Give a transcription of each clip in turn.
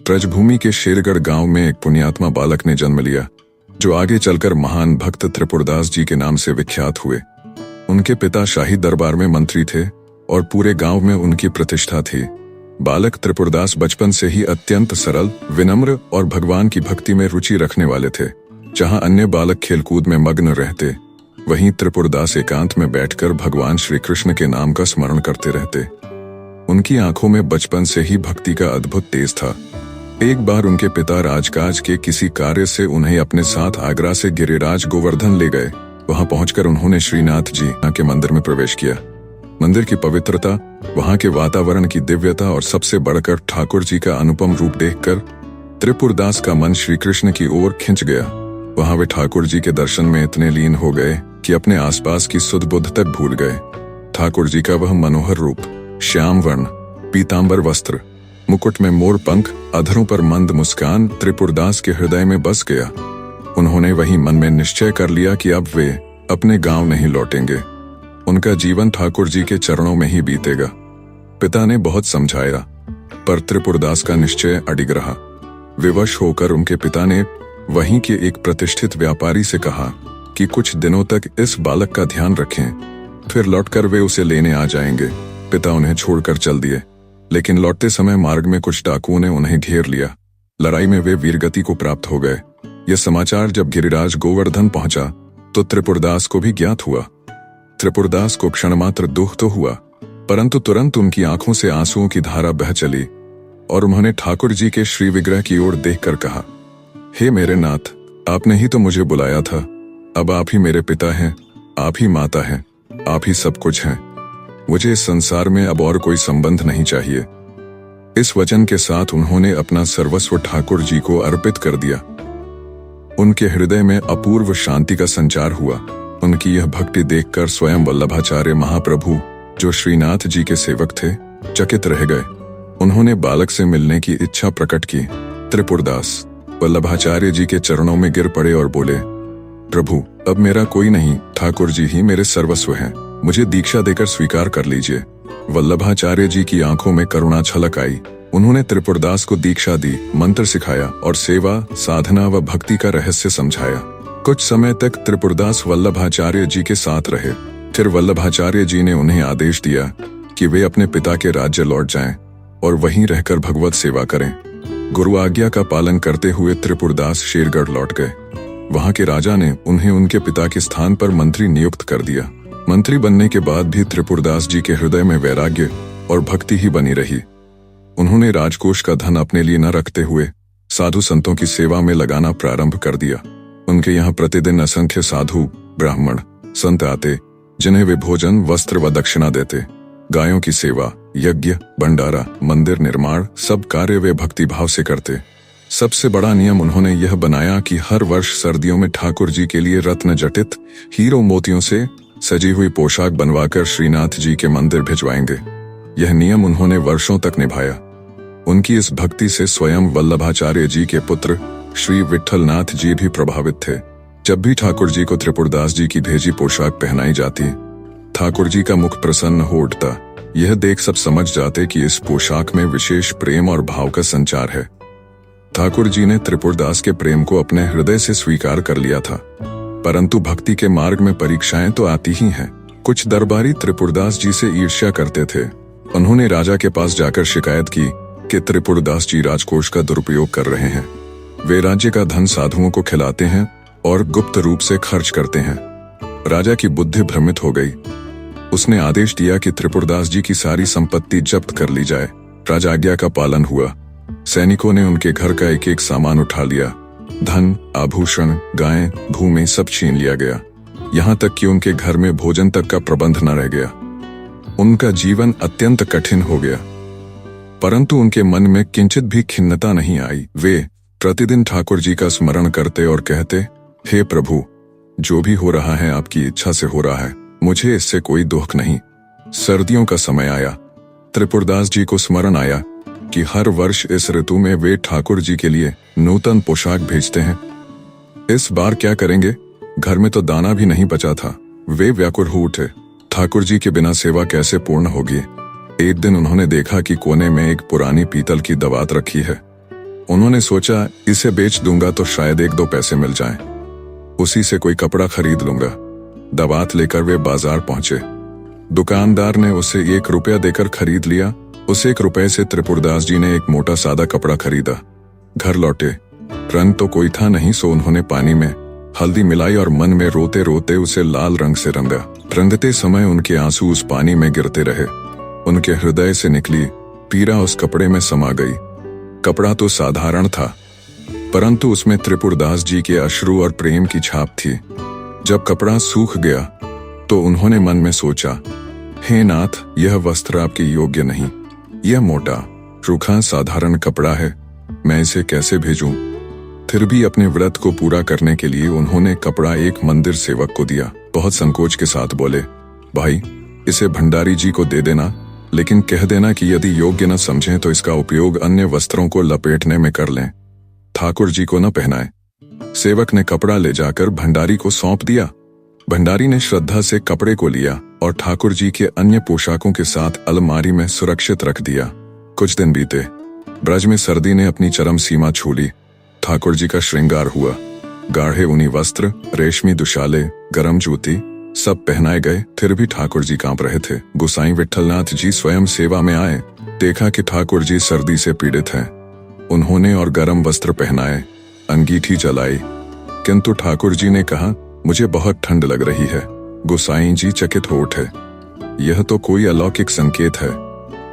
ब्रजभूमि के शेरगढ़ गांव में एक पुण्यात्मा बालक ने जन्म लिया, जो आगे चलकर महान भक्त त्रिपुरदास जी के नाम से विख्यात हुए। उनके पिता शाही दरबार में मंत्री थे और पूरे गांव में उनकी प्रतिष्ठा थी। बालक त्रिपुरदास बचपन से ही अत्यंत सरल, विनम्र और भगवान की भक्ति में रुचि रखने वाले थे। जहां अन्य बालक खेलकूद में मग्न रहते, वहीं त्रिपुरदास एकांत में बैठकर भगवान श्री कृष्ण के नाम का स्मरण करते रहते। उनकी आंखों में बचपन से ही भक्ति का अद्भुत तेज था। एक बार उनके पिता राजकाज के किसी कार्य से उन्हें अपने साथ आगरा से गिरिराज गोवर्धन ले गए। वहां पहुंचकर उन्होंने श्रीनाथ जी के मंदिर में प्रवेश किया। मंदिर की पवित्रता, वहां के वातावरण की दिव्यता और सबसे बढ़कर ठाकुर जी का अनुपम रूप देखकर त्रिपुरदास का मन श्री कृष्ण की ओर खिंच गया। वहां वे ठाकुर जी के दर्शन में इतने लीन हो गए कि अपने आसपास की सुध बुध तक भूल गए। ठाकुर जी का वह मनोहर रूप, श्याम वर्ण, पीतांबर वस्त्र, मुकुट में मोर पंख, अधरों पर मंद मुस्कान त्रिपुरदास के हृदय में बस गया। उन्होंने वही मन में निश्चय कर लिया कि अब वे अपने गांव नहीं लौटेंगे। उनका जीवन ठाकुर जी के चरणों में ही बीतेगा। पिता ने बहुत समझाया, पर त्रिपुरदास का निश्चय अडिग रहा। विवश होकर उनके पिता ने वहीं के एक प्रतिष्ठित व्यापारी से कहा कि कुछ दिनों तक इस बालक का ध्यान रखें, फिर लौटकर वे उसे लेने आ जाएंगे। पिता उन्हें छोड़कर चल दिए, लेकिन लौटते समय मार्ग में कुछ डाकुओं ने उन्हें घेर लिया। लड़ाई में वे वीरगति को प्राप्त हो गए। यह समाचार जब गिरिराज गोवर्धन पहुंचा तो त्रिपुरदास को भी ज्ञात हुआ। त्रिपुरदास को क्षणमात्र दुख तो हुआ, परंतु तुरंत उनकी आंखों से आंसुओं की धारा बह चली और उन्होंने ठाकुर जी के श्री विग्रह की ओर देखकर कहा, हे मेरे नाथ, आपने ही तो मुझे बुलाया था। अब आप ही मेरे पिता हैं, आप ही माता हैं, आप ही सब कुछ हैं। मुझे इस संसार में अब और कोई संबंध नहीं चाहिए। इस वचन के साथ उन्होंने अपना सर्वस्व ठाकुर जी को अर्पित कर दिया। उनके हृदय में अपूर्व शांति का संचार हुआ। उनकी यह भक्ति देखकर स्वयं वल्लभाचार्य महाप्रभु, जो श्रीनाथ जी के सेवक थे, चकित रह गए। उन्होंने बालक से मिलने की इच्छा प्रकट की। त्रिपुरदास वल्लभाचार्य जी के चरणों में गिर पड़े और बोले, प्रभु, अब मेरा कोई नहीं, ठाकुर जी ही मेरे सर्वस्व हैं। मुझे दीक्षा देकर स्वीकार कर लीजिए। वल्लभाचार्य जी की आंखों में करुणा छलक आई। उन्होंने त्रिपुरदास को दीक्षा दी, मंत्र सिखाया और सेवा, साधना व भक्ति का रहस्य समझाया। कुछ समय तक त्रिपुरदास वल्लभाचार्य जी के साथ रहे। फिर वल्लभाचार्य जी ने उन्हें आदेश दिया कि वे अपने पिता के राज्य लौट जाएं और वहीं रहकर भगवत सेवा करें। गुरु आज्ञा का पालन करते हुए त्रिपुरदास शेरगढ़ लौट गए। वहां के राजा ने उन्हें उनके पिता के स्थान पर मंत्री नियुक्त कर दिया। मंत्री बनने के बाद भी त्रिपुरदास जी के हृदय में वैराग्य और भक्ति ही बनी रही। उन्होंने राजकोष का धन अपने लिए न रखते हुए साधु संतों की सेवा में लगाना प्रारंभ कर दिया। उनके यहाँ प्रतिदिन असंख्य साधु, ब्राह्मण, संत आते, जिन्हें वे भोजन, वस्त्र व दक्षिणा देते। गायों की सेवा, यज्ञ, भंडारा, मंदिर निर्माण, सब कार्य वे भक्ति भाव से करते। सबसे बड़ा नियम उन्होंने यह बनाया कि हर वर्ष सर्दियों में ठाकुर जी के लिए रत्न जटित हीरो मोतियों से सजी हुई पोशाक बनवाकर श्रीनाथ जी के मंदिर भिजवाएंगे। यह नियम उन्होंने वर्षों तक निभाया। उनकी इस भक्ति से स्वयं वल्लभाचार्य जी के पुत्र श्री विठलनाथ जी भी प्रभावित थे। जब भी ठाकुर जी को त्रिपुरदास जी की भेजी पोशाक पहनाई जाती, ठाकुर जी का मुख प्रसन्न हो उठता। यह देख सब समझ जाते कि इस पोशाक में विशेष प्रेम और भाव का संचार है। ठाकुर जी ने त्रिपुरदास के प्रेम को अपने हृदय से स्वीकार कर लिया था, परंतु भक्ति के मार्ग में परीक्षाएं तो आती ही हैं। कुछ दरबारी त्रिपुरदास जी से ईर्ष्या करते थे। उन्होंने राजा के पास जाकर शिकायत की कि त्रिपुरदास जी राजकोष का दुरुपयोग कर रहे हैं। वे राज्य का धन साधुओं को खिलाते हैं और गुप्त रूप से खर्च करते हैं। राजा की बुद्धि भ्रमित हो गई। उसने आदेश दिया कि त्रिपुरदास जी की सारी संपत्ति जब्त कर ली जाए। राजा आज्ञा का पालन हुआ। सैनिकों ने उनके घर का एक एक सामान उठा लिया। धन, आभूषण, गायें, भूमि सब छीन लिया गया। यहाँ तक कि उनके घर में भोजन तक का प्रबंध न रह गया। उनका जीवन अत्यंत कठिन हो गया, परंतु उनके मन में किंचित भी खिन्नता नहीं आई। वे प्रतिदिन ठाकुर जी का स्मरण करते और कहते, हे प्रभु, जो भी हो रहा है आपकी इच्छा से हो रहा है, मुझे इससे कोई दुख नहीं। सर्दियों का समय आया। त्रिपुरदास जी को स्मरण आया कि हर वर्ष इस ऋतु में वे ठाकुर जी के लिए नूतन पोशाक भेजते हैं। इस बार क्या करेंगे? घर में तो दाना भी नहीं बचा था। वे व्याकुल हो उठे। ठाकुर जी के बिना सेवा कैसे पूर्ण होगी? एक दिन उन्होंने देखा कि कोने में एक पुरानी पीतल की दवात रखी है। उन्होंने सोचा इसे बेच दूंगा तो शायद 1-2 पैसे मिल जाएं। उसी से कोई कपड़ा खरीद लूंगा। दवात लेकर वे बाजार पहुंचे। दुकानदार ने उसे 1 रुपया देकर खरीद लिया। उस 1 रुपये से त्रिपुरदास जी ने एक मोटा सादा कपड़ा खरीदा। घर लौटे। रंग तो कोई था नहीं, सो उन्होंने पानी में हल्दी मिलाई और मन में रोते रोते उसे लाल रंग से रंगा। रंगते समय उनके आंसू उस पानी में गिरते रहे। उनके हृदय से निकली पीड़ा उस कपड़े में समा गई। कपड़ा तो साधारण था, परंतु उसमें त्रिपुरदास जी के अश्रु और प्रेम की छाप थी। जब कपड़ा सूख गया तो उन्होंने मन में सोचा, हे नाथ, यह वस्त्र आपके योग्य नहीं। यह मोटा, रूखा, साधारण कपड़ा है, मैं इसे कैसे भेजूं? फिर भी अपने व्रत को पूरा करने के लिए उन्होंने कपड़ा एक मंदिर सेवक को दिया। बहुत संकोच के साथ बोले, भाई, इसे भंडारी जी को दे देना, लेकिन कह देना कि यदि योग्य न समझें तो इसका उपयोग अन्य वस्त्रों को लपेटने में कर लें, ठाकुर जी को न पहनाए। सेवक ने कपड़ा ले जाकर भंडारी को सौंप दिया। भंडारी ने श्रद्धा से कपड़े को लिया और ठाकुर जी के अन्य पोशाकों के साथ अलमारी में सुरक्षित रख दिया। कुछ दिन बीते। ब्रज में सर्दी ने अपनी चरम सीमा छू ली। ठाकुर जी का श्रृंगार हुआ। गाढ़े ऊनी वस्त्र, रेशमी दुशाले, गरम जूती सब पहनाए गए, फिर भी ठाकुर जी कांप रहे थे। गोसाई विठलनाथ जी स्वयं सेवा में आए। देखा कि ठाकुर जी सर्दी से पीड़ित हैं। उन्होंने और गरम वस्त्र पहनाए, अंगीठी जलाई, किंतु ठाकुर जी ने कहा, मुझे बहुत ठंड लग रही है। गोसाई जी चकित हो उठे। यह तो कोई अलौकिक संकेत है।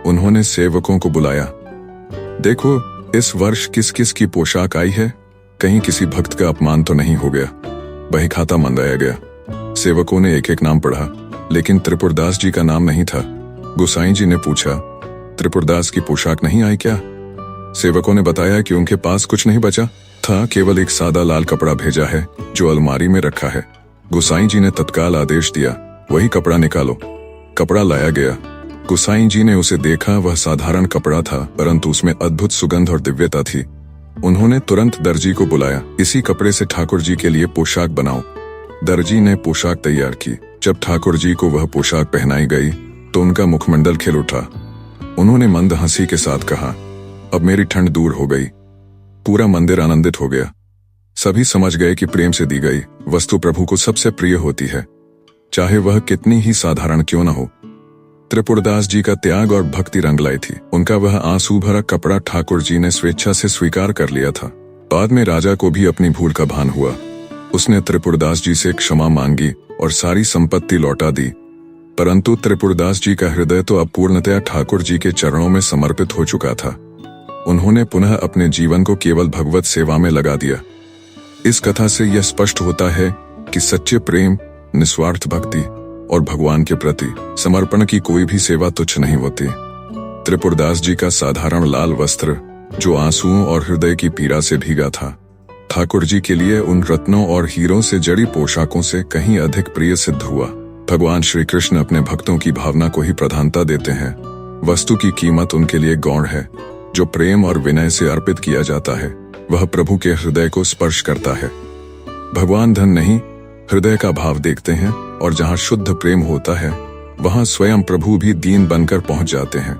उन्होंने सेवकों को बुलाया। देखो, इस वर्ष किस किस की पोशाक आई है, कहीं किसी भक्त का अपमान तो नहीं हो गया। बही खाता मंगाया गया। सेवकों ने एक एक नाम पढ़ा, लेकिन त्रिपुरदास जी का नाम नहीं था। गोसाई जी ने पूछा, त्रिपुरदास की पोशाक नहीं आई क्या? सेवकों ने बताया कि उनके पास कुछ नहीं बचा था, केवल एक सादा लाल कपड़ा भेजा है जो अलमारी में रखा है। गोसाई जी ने तत्काल आदेश दिया, वही कपड़ा निकालो। कपड़ा लाया गया। गोसाई जी ने उसे देखा। वह साधारण कपड़ा था, परंतु उसमें अद्भुत सुगंध और दिव्यता थी। उन्होंने तुरंत दर्जी को बुलाया। इसी कपड़े से ठाकुर जी के लिए पोशाक बनाओ। दर्जी ने पोशाक तैयार की। जब ठाकुर जी को वह पोशाक पहनाई गई तो उनका मुखमंडल खिल उठा। उन्होंने मंद हंसी के साथ कहा, अब मेरी ठंड दूर हो गई। पूरा मंदिर आनंदित हो गया। सभी समझ गए कि प्रेम से दी गई वस्तु प्रभु को सबसे प्रिय होती है, चाहे वह कितनी ही साधारण क्यों न हो। त्रिपुरदास जी का त्याग और भक्ति रंग लाई थी। उनका वह आंसू भरा कपड़ा ठाकुर जी ने स्वेच्छा से स्वीकार कर लिया था। बाद में राजा को भी अपनी भूल का भान हुआ। उसने त्रिपुरदास जी से क्षमा मांगी और सारी संपत्ति लौटा दी, परंतु त्रिपुरदास जी का हृदय तो अब पूर्णतया ठाकुर जी के चरणों में समर्पित हो चुका था। उन्होंने पुनः अपने जीवन को केवल भगवत सेवा में लगा दिया। इस कथा से यह स्पष्ट होता है कि सच्चे प्रेम, निस्वार्थ भक्ति और भगवान के प्रति समर्पण की कोई भी सेवा तुच्छ नहीं होती। त्रिपुरदास जी का साधारण लाल वस्त्र, जो आंसुओं और हृदय की पीड़ा से भीगा था, ठाकुर जी के लिए उन रत्नों और हीरों से जड़ी पोशाकों से कहीं अधिक प्रिय सिद्ध हुआ। भगवान श्री कृष्ण अपने भक्तों की भावना को ही प्रधानता देते हैं। वस्तु की कीमत उनके लिए गौण है। जो प्रेम और विनय से अर्पित किया जाता है, वह प्रभु के हृदय को स्पर्श करता है। भगवान धन नहीं, हृदय का भाव देखते हैं, और जहाँ शुद्ध प्रेम होता है, वहाँ स्वयं प्रभु भी दीन बनकर पहुंच जाते हैं।